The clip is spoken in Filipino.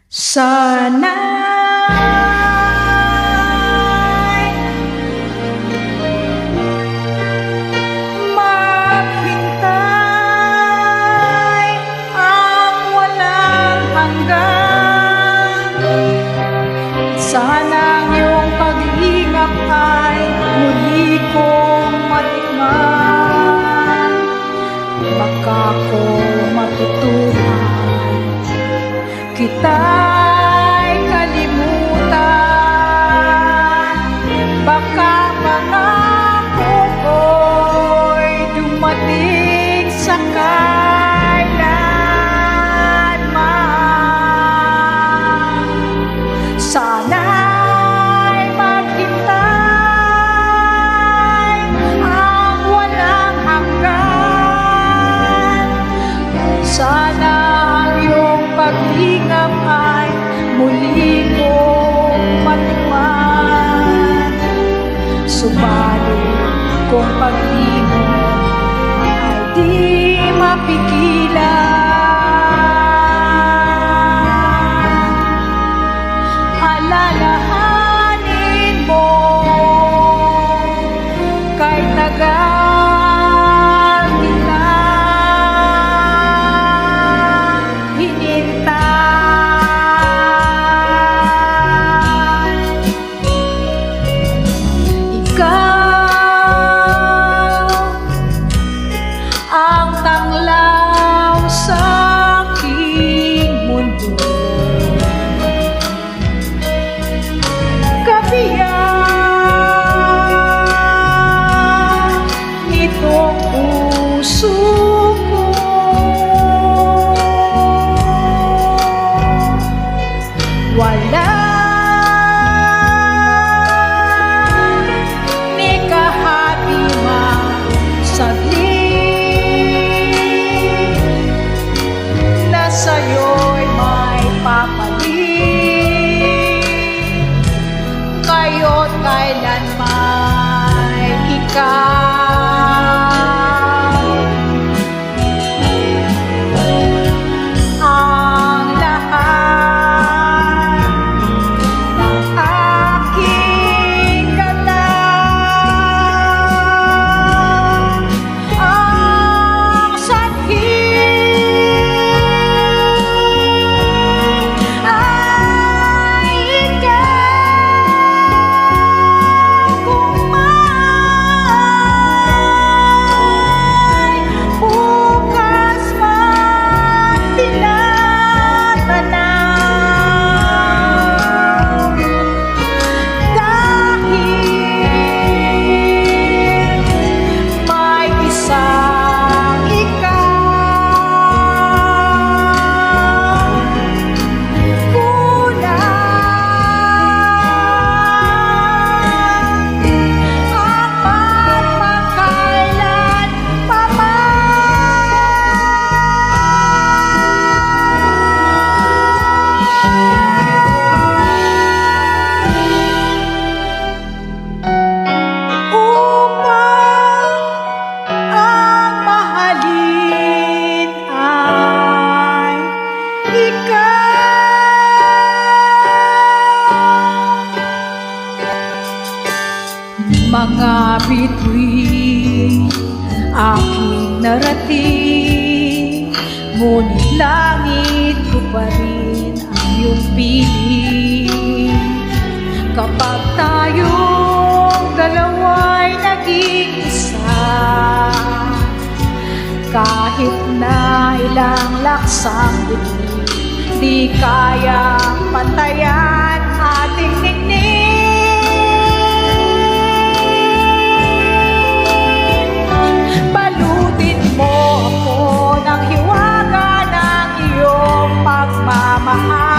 Sana'y maghintay ang walang hanggan. Sanang iyong pag-iingap ay muli kong matikman. Baka ko matutuhan kita'y kalimutan. Baka pangako ko'y dumating sa kailanman. Sana'y maghintay ang walang hanggan. Sana ang iyong paglingap ay muli kong matikman. Subalit kung pag-ingat ay di mapigilan, alalahanin mo kay tagal kita ang tanglaw sa aking mundo. Kabiyak nitong puso ko, wala ni kahati man saglit na sa'yo'y may papalit. Kayo't kailan may ikaw. Ang lahat ng aking galaw, ang sanhi ay ikaw. Kung may bukas man tinatanaw, dahil may isang ikaw, kulang ang magpakailan pa upang ang mahalin ay ikaw. Mga bituin aking narating, ngunit langit ko pa rin ang iyong piling. Kapag tayong dalawa'y naging isa, kahit na ilang laksang bituin, di kayang pantayan ating ningning. Balutin mo ako ng hiwaga ng iyong pagmamahal.